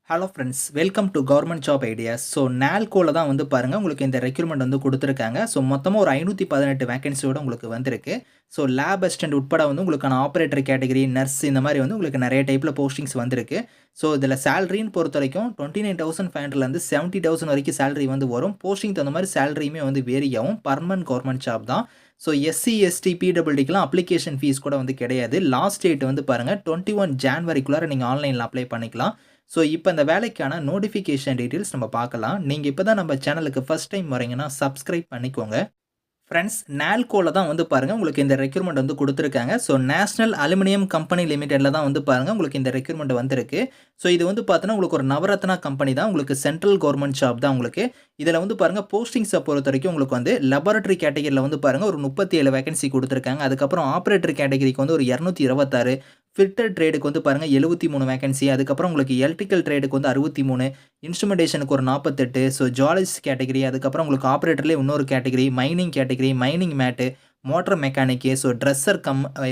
Hello friends, welcome to government job ideas. So நால்கோல தான் வந்து பாருங்கள் உங்களுக்கு இந்த ரெக்ரூட்மெண்ட் வந்து கொடுத்துருக்காங்க. ஸோ மொத்தமாக ஒரு 518 வேகன்சியோட உங்களுக்கு வந்திருக்கு. ஸோ லேப் அசிஸ்டன்ட் உட்பட வந்து உங்களுக்கான ஆப்ரேட்டர் கேட்டகரி, நர்ஸ் இந்த மாதிரி வந்து உங்களுக்கு நிறைய டைப்பில் போஸ்டிங்ஸ் வந்திருக்கு. ஸோ இதில் சேலரின்னு பொறுத்த வரைக்கும் 29,500லேருந்து 70,000 வரைக்கும் சேலரி வந்து வரும். போஸ்டிங் தகுந்த மாதிரி சேலரியுமே வந்து வேரி ஆகும். பர்மனன்ட் கவர்மெண்ட் ஜாப் தான். ஸோ எஸ்சி, எஸ்டி, பிடபிள்யூடிக்கெலாம் அப்ளிகேஷன் ஃபீஸ் கூட வந்து கிடையாது. லாஸ்ட் டேட் வந்து பாருங்கள் 21 ஜான்வரிக்குள்ளார நீங்கள் ஆன்லைனில் அப்ளை பண்ணிக்கலாம். ஸோ இப்போ இந்த வேலைக்கான நோட்டிஃபிகேஷன் டீட்டெயில்ஸ் நம்ம பார்க்கலாம். நீங்கள் இப்போ தான் நம்ம சேனலுக்கு ஃபஸ்ட் டைம் வரீங்கன்னா சப்ஸ்கிரைப் பண்ணிக்கோங்க. ஃப்ரெண்ட்ஸ், நால்கோல தான் வந்து பாருங்கள் உங்களுக்கு இந்த ரெக்ரூட்மெண்ட் வந்து கொடுத்துருக்காங்க. ஸோ நேஷனல் அலுமினியம் கம்பெனி லிமிடெடில் தான் வந்து பாருங்கள் உங்களுக்கு இந்த ரெக்ரூட்மெண்ட் வந்திருக்கு. ஸோ இது வந்து பார்த்தீங்கன்னா உங்களுக்கு ஒரு நவரத்னா கம்பெனி தான். உங்களுக்கு சென்ட்ரல் கவர்மெண்ட் ஜாப் தான் உங்களுக்கு. இதில் வந்து பாருங்கள் போஸ்டிங்ஸை பொறுத்த வரைக்கும் உங்களுக்கு வந்து லெபார்ட்டரி கேட்டகரியில் வந்து பாருங்கள் ஒரு 37 வேகன்சி கொடுத்துருக்காங்க. அதுக்கப்புறம் ஆப்ரேட்டர் கேட்டகரிக்கு வந்து ஒரு 226, ஃபிட்டர் ட்ரேடுக்கு வந்து பாருங்கள் 73 வேகன்சி. அதுக்கப்புறம் உங்களுக்கு எலக்ட்ரிக்கல் ட்ரேடுக்கு வந்து 63, இன்ஸ்ட்ருமெண்டேஷனுக்கு ஒரு 48, ஸோ ஜுவாலஜிஸ்ட் கேட்டகரி, அதுக்கப்புறம் உங்களுக்கு ஆப்ரேட்டர்லேயே இன்னொரு category, mining category, mining mate, motor mechanic, so dresser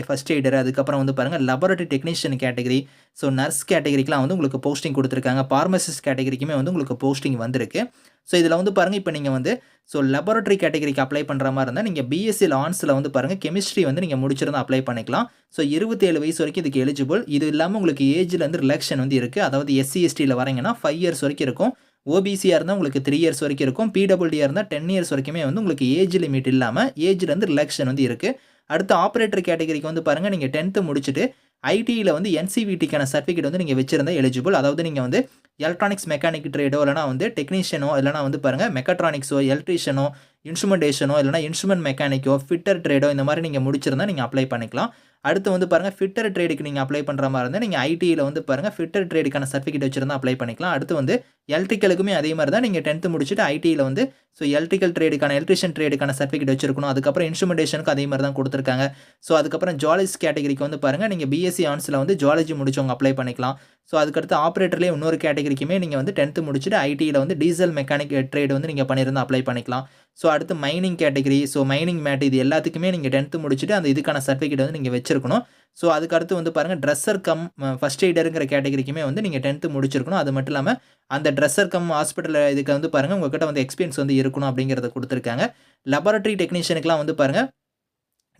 first aider, அதுக்கப்புறம் வந்து பாருங்கள் laboratory technician category, so nurse கேட்டகரிக்கெலாம் வந்து உங்களுக்கு போஸ்டிங் கொடுத்துருக்காங்க. ஃபார்மசிஸ்ட் கேட்டகரிக்குமே வந்து உங்களுக்கு போஸ்டிங் வந்திருக்கு. ஸோ இதில் வந்து பாருங்கள் இப்போ நீங்கள் வந்து லெபார்ட்டரி கேட்டகரிக்கு அப்ளை பண்ணுற மாதிரி இருந்தால் நீங்கள் பிஎஸ்சி ஆன்ஸில் வந்து பாருங்கள் கெமிஸ்ட்ரி வந்து நீங்கள் முடிச்சிருந்தால் அப்ளை பண்ணிக்கலாம். ஸோ 27 வயசு வரைக்கும் இதுக்கு எலிஜிபிள். இது இல்லாமல் உங்களுக்கு ஏஜில் வந்து ரிலாக்ஷன் வந்து இருக்குது. அதாவது எஸ்சி, எஸ்டியில் வரீங்கன்னா 5 இயர்ஸ் வரைக்கும் இருக்கும். ஓபிசியாக இருந்தால் உங்களுக்கு 3 இயர்ஸ் வரைக்கும் இருக்கும். பிடபிள்யூடியாக இருந்தால் 10 இயர்ஸ் வரைக்குமே வந்து உங்களுக்கு ஏஜ் லிமிட் இல்லாமல் ஏஜில் வந்து ரிலாக்ஷன் வந்து இருக்குது. அடுத்து ஆப்ரேட்டர் கேட்டகரிக்கு வந்து பாருங்கள் நீங்கள் 10th முடிச்சுட்டு ஐடியில் வந்து என்சிவிடிக்கான சர்டிஃபிகேட் வந்து நீங்கள் வச்சிருந்தால் எலிஜிபிள். அதாவது நீங்கள் வந்து எலக்ட்ரானிக்ஸ் மெக்கானிக் ட்ரேடோ இல்லைனா வந்து டெக்னீஷியனோ இல்லைனா வந்து பாருங்கள் மெக்காட்ரானிக்ஸோ, எலக்ட்ரீஷியனோ, இன்ஸ்ட்ருமெண்டேஷனோ இல்லைனா இன்ஸ்ட்ருமெண்ட் மெக்கானிக்கோ, ஃபிட்டர் ட்ரேடோ இந்த மாதிரி நீங்கள் முடிச்சிருந்தால் நீங்கள் அப்ளை பண்ணிக்கலாம். அடுத்து வந்து பாருங்கள் ஃபிட்டர் ட்ரேடுக்கு நீங்கள் அப்ளை பண்ணுற மாதிரி இருந்தால் நீங்கள் ஐடியில் வந்து பாருங்கள் ஃபிட்டர் ட்ரேடுக்கான சர்டிஃபிகேட் வச்சிருந்தால் அப்ளை பண்ணிக்கலாம். அடுத்து வந்து எலக்ட்ரிக்கலுக்குமே அதே மாதிரி தான் நீங்கள் 10th முடிச்சுட்டு ஐடியில் வந்து எலக்ட்ரிக்கல் ட்ரேடுக்கான எலக்ட்ரிஷியன் ட்ரேடுக்கான சர்டிஃபிகேட் வச்சிருக்கணும். அதுக்கப்புறம் இன்ஸ்ட்ருமெண்டேஷனுக்கு அதே மாதிரி தான் கொடுத்துருக்காங்க. ஸோ அதுக்கப்புறம் ஜுவாலஜிஸ்ட் கேட்டகரிக்கு வந்து பாருங்கள் நீங்கள் பிஎஸ்சி ஆன்ஸில் வந்து ஜுவாலஜி முடிச்சவங்க அப்ளை பண்ணிக்கலாம். ஸோ அதுக்கடுத்து ஆப்ரேட்டர்லேயே இன்னொரு கேட்டகரிக்குமே நீங்கள் வந்து 10th முடிச்சுட்டு ஐடியில் வந்து டீசல் மெக்கானிக் ட்ரேடு வந்து நீங்கள் பண்ணியிருந்தால் அப்ளை பண்ணிக்கலாம். ஸோ அடுத்து mining category, so mining made, இது எல்லாத்துக்குமே நீங்கள் 10th முடிச்சுட்டு அந்த இதுக்கான சர்டிஃபிகேட் வந்து நீங்கள் வச்சிருக்கணும். ஸோ அதுக்கடுத்து வந்து பாருங்கள் ட்ரெஸ்ஸர் ஃபஸ்ட் எய்டருங்கிற கேட்டகரிக்குமே வந்து நீங்கள் 10th முடிச்சிருக்கணும். அது மட்டும் இல்லாமல் அந்த ட்ரெஸ்ஸர் ஹாஸ்பிட்டலில் இதுக்கு வந்து பாருங்கள் உங்கள்கிட்ட வந்து எக்ஸ்பீரியன்ஸ் வந்து இருக்கணும் அப்படிங்கிறத கொடுத்துருக்காங்க. லெபார்ட்டரி டெக்னீஷியனுக்குலாம் வந்து பாருங்கள்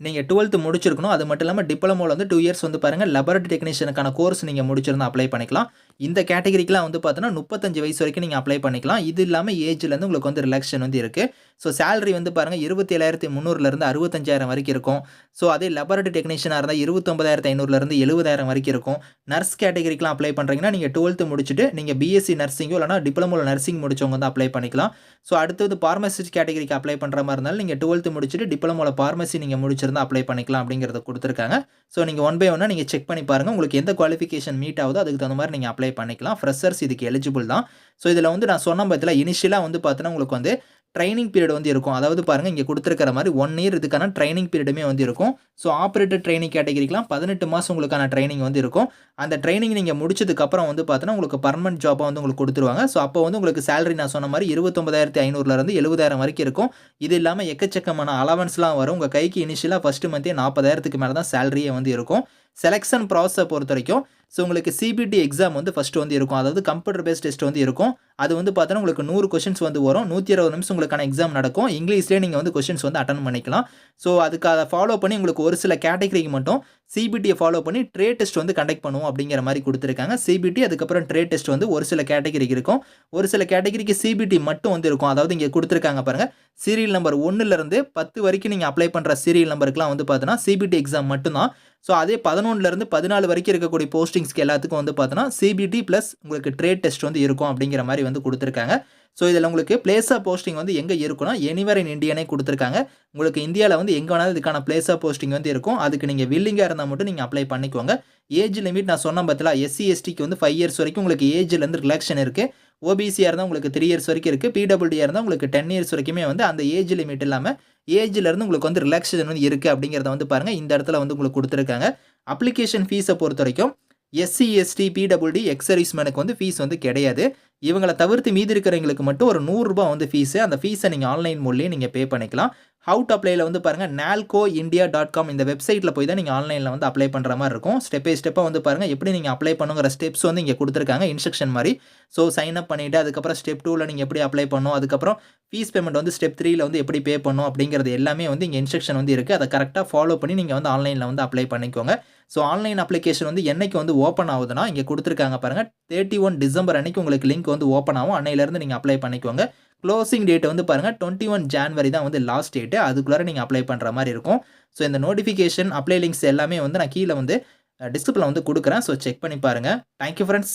நீங்கள் 12th முடிச்சிருக்கணும். அது மட்டும் இல்லாமல் டிப்ளமோவில் வந்து 2 இயர்ஸ் வந்து பாருங்கள் லெபார்ட்டரி டெக்னீஷியனுக்கான கோர்ஸ் நீங்கள் முடிச்சிருந்தால் அப்ளை பண்ணிக்கலாம். இந்த கேட்டகரிக்கெலாம் வந்து பார்த்தீங்கன்னா 35 வயசு வரைக்கும் நீங்கள் அப்ளை பண்ணிக்கலாம். இது இல்லாமல் ஏஜ்லேருந்து உங்களுக்கு வந்து ரிலாக்ஷன் வந்து இருக்குது. ஸோ சேலரி வந்து பாருங்கள் 27,300லேருந்து 65,000 வரைக்கும் இருக்கும். ஸோ அதே லெபார்ட்டரி டெக்னீஷியனாக இருந்தால் 29,500லேருந்து 70,000 வரைக்கும் இருக்கும். நர்ஸ் கேட்டகரிக்கெலாம் அப்ளை பண்ணுறீங்கன்னா நீங்கள் 12th முடிச்சுட்டு நீங்கள் பிஎஸ்சி நர்சிங்கோ இல்லைனா டிப்ளமோவில் நர்சிங் முடிச்சவங்க வந்து அப்ளை பண்ணிக்கலாம். ஸோ அடுத்தது ஃபார்மசிஸ்ட் கேட்டகரிக்கு அப்ளை பண்ணுற மாதிரி இருந்தாலும் நீங்கள் 12th முடிச்சுட்டு டிப்ளமோவில் ஃபார்மசி நீங்கள் முடிச்சிருந்தால் அப்ளை பண்ணிக்கலாம் அப்படிங்கிறத கொடுத்துருக்காங்க. ஸோ நீங்கள் 1 by 1 நீங்கள் செக் பண்ணி பாருங்கள். உங்களுக்கு எந்த குவாலிஃபிகேஷன் மீட் ஆகுதோ அதுக்கு தகுந்த மாதிரி நீங்கள் அப்ளை பண்ணிக்கலாம். ஃப்ரெஷர்ஸ் இதுக்கு எலிஜிபிள் தான். ஸோ இதில் வந்து நான் சொன்ன பட்சத்தில் இனிஷியலாக வந்து பார்த்தீங்கன்னா உங்களுக்கு வந்து ட்ரைனிங் பீரியட் வந்து இருக்கும். அதாவது பாருங்கள் இங்கே கொடுத்துருக்கிற மாதிரி 1 இயர் இதுக்கான ட்ரைனிங் பீரியடுமே வந்து இருக்கும். ஸோ ஆப்ரேட்டர் ட்ரைனிங் கேட்டகரிக்கெலாம் 18 மாதம் உங்களுக்கான ட்ரைனிங் வந்து இருக்கும். அந்த ட்ரைனிங் நீங்கள் முடிச்சதுக்கப்புறம் வந்து பார்த்தீங்கன்னா உங்களுக்கு பர்மனன்ட் ஜாப்பாக வந்து உங்களுக்கு கொடுத்துருவாங்க. ஸோ அப்போ வந்து உங்களுக்கு சேலரி நான் சொன்ன மாதிரி 29,500லேருந்து 70,000 வரைக்கும் இருக்கும். இது இல்லாமல் எக்கச்சக்கமான அலவன்ஸ்லாம் வரும். உங்கள் கைக்கு இனிஷியலாக ஃபஸ்ட்டு மந்த்தே 40,000க்கு மேலே தான் சேலரியே வந்து இருக்கும். செலெக்ஷன் ப்ராசஸை பொறுத்த வரைக்கும் உங்களுக்கு சிபிடி எக்ஸாம் வந்து ஃபஸ்ட்டு வந்து இருக்கும். அதாவது கம்ப்யூட்டர் பேஸ்ட் டெஸ்ட் வந்து இருக்கும். அது வந்து பார்த்தோன்னா உங்களுக்கு 100 கொஷின்ஸ் வந்து வரும். 120 நிமிஷம் உங்களுக்கான எக்ஸாம் நடக்கும். இங்கிலீஷ்லேயே நீங்கள் வந்து கொஷின்ஸ் வந்து அட்டன் பண்ணிக்கலாம். ஸோ அதுக்கு அதை ஃபாலோ பண்ணி உங்களுக்கு ஒரு சில கேட்டகரிக்கு மட்டும் சிபிடியை ஃபாலோ பண்ணி ட்ரேட் டெஸ்ட் வந்து கண்டக்ட் பண்ணுவோம் அப்படிங்கிற மாதிரி கொடுத்துருக்காங்க. சிபிடி அதுக்கப்புறம் ட்ரேட் டெஸ்ட் வந்து ஒரு சில கேட்டகரிக்கு இருக்கும். ஒரு சில கேட்டகரிக்கு சிபிடி மட்டும் வந்து இருக்கும். அதாவது இங்கே கொடுத்துருக்காங்க பாருங்கள், சீரியல் நம்பர் 1லேருந்து 10 வரைக்கும் நீங்கள் அப்ளை பண்ணுற சீரியல் நம்பருக்குலாம் வந்து பார்த்தோன்னா சிபிடி எக்ஸாம் மட்டும்தான். ஸோ அதே 11லேருந்து 14 வரைக்கும் இருக்கக்கூடிய போஸ்டிங்ஸ்க்கு எல்லாத்துக்கும் வந்து பார்த்தோன்னா சிபிடி ப்ளஸ் உங்களுக்கு ட்ரேட் டெஸ்ட் வந்து இருக்கும் அப்படிங்கிற மாதிரி வந்து கொடுத்துருக்காங்க. ஸோ இதில் உங்களுக்கு பிளேஸ் ஆஃப் போஸ்டிங் வந்து எங்கே இருக்குன்னா எனிவேர் இன் இந்தியானே கொடுத்துருக்காங்க. உங்களுக்கு இந்தியாவில் வந்து எங்கே வேணாலும் இதுக்கான பிளேஸ் ஆஃப் போஸ்டிங் வந்து இருக்கும். அதுக்கு நீங்கள் வில்லிங்காக இருந்தால் மட்டும் நீங்கள் அப்ளை பண்ணிக்கோங்க. ஏஜ் லிமிட் நான் சொன்ன பத்தில எஸ்சி, எஸ்டிக்கு வந்து 5 இயர்ஸ் வரைக்கும் உங்களுக்கு ஏஜ்லேருந்து ரிலாக்ஷன் இருக்குது. ஓபிசியாக இருந்தால் உங்களுக்கு 3 இயர்ஸ் வரைக்கும் இருக்குது. பிடபிள்யூடியாக இருந்தால் உங்களுக்கு 10 இயர்ஸ் வரைக்குமே வந்து அந்த ஏஜ் லிமிட் இல்லாமல் ஏஜ்லேருந்து உங்களுக்கு வந்து ரிலாக்ஸேஷன் வந்து இருக்குது அப்படிங்கிறத வந்து பாருங்கள் இந்த இடத்துல வந்து உங்களுக்கு கொடுத்துருக்காங்க. அப்ளிகேஷன் ஃபீஸை பொறுத்த வரைக்கும் எஸ்சி, எஸ்டி, பிடபிள்யூடி, எக்ஸ் சர்வீஸ்மேனுக்கு வந்து ஃபீஸ் வந்து கிடையாது. இவங்களை தவிர்த்து மீதி இருக்கிறவங்களுக்கு மட்டும் ஒரு ₹100 வந்து ஃபீஸு. அந்த ஃபீஸை நீங்கள் ஆன்லைன் மூலியம் நீங்கள் பே பண்ணிக்கலாம். ஹவ் டு அப்ளைல வந்து பாருங்க nalcoindia.com இந்த வெப்சைட்ல போய் தான் நீங்க ஆன்லைன்ல வந்து அப்ளை பண்ற மாரி இருக்கும். ஸ்டெப் பை ஸ்டெப்பா வந்து பாருங்க எப்படி நீங்க அப்ளை பண்ணுங்கிற ஸ்டெப்ஸ் வந்து இங்க குடுத்துருக்காங்க இன்ஸ்ட்ரக்ஷன் மாரி. ஸோ சைன் அப் பண்ணிட்டு அதுக்கப்புறம் ஸ்டெப் 2ல நீங்க எப்படி அப்ளை பண்ணணும். அதுக்கப்புறம் ஃபீஸ் பேமெண்ட் வந்து ஸ்டெப் 3ல வந்து எப்படி பே பண்ணணும் அப்படிங்கிறது எல்லாமே வந்து இங்க இன்ஸ்ட்ரக்ஷன் வந்து இருக்கு. அத கரெக்ட்டா ஃபாலோ பண்ணி நீங்க வந்து ஆன்லைன்ல வந்து அப்ளை பண்ணிக்கோங்க. ஸோ ஆன்லைன் அப்ளிகேஷன் வந்து என்னைக்கு வந்து ஓப்பன் ஆகுதுன்னா, இங்க குடுத்துருக்காங்க பாருங்க 31 டிசம்பர் அன்னைக்கு உங்களுக்கு லிங்க் வந்து ஓப்பன் ஆகும். அன்னையிலிருந்து நீங்க அப்ளை பண்ணிக்கோங்க. குளோசிங் டேட் வந்து பாருங்க 21 ஜான்வரி தான் வந்து லாஸ்ட் டேட். அதுக்குள்ளார நீங்க அப்ளை பண்ற மாரி இருக்கும். ஸோ இந்த நோட்டிஃபிகேஷன், அப்ளை லிங்க்ஸ் எல்லாமே வந்து நான் கீழ வந்து டிஸ்கிரிப்ஷன்ல வந்து குடுக்குறேன். ஸோ செக் பண்ணி பாருங்க. Thank you friends.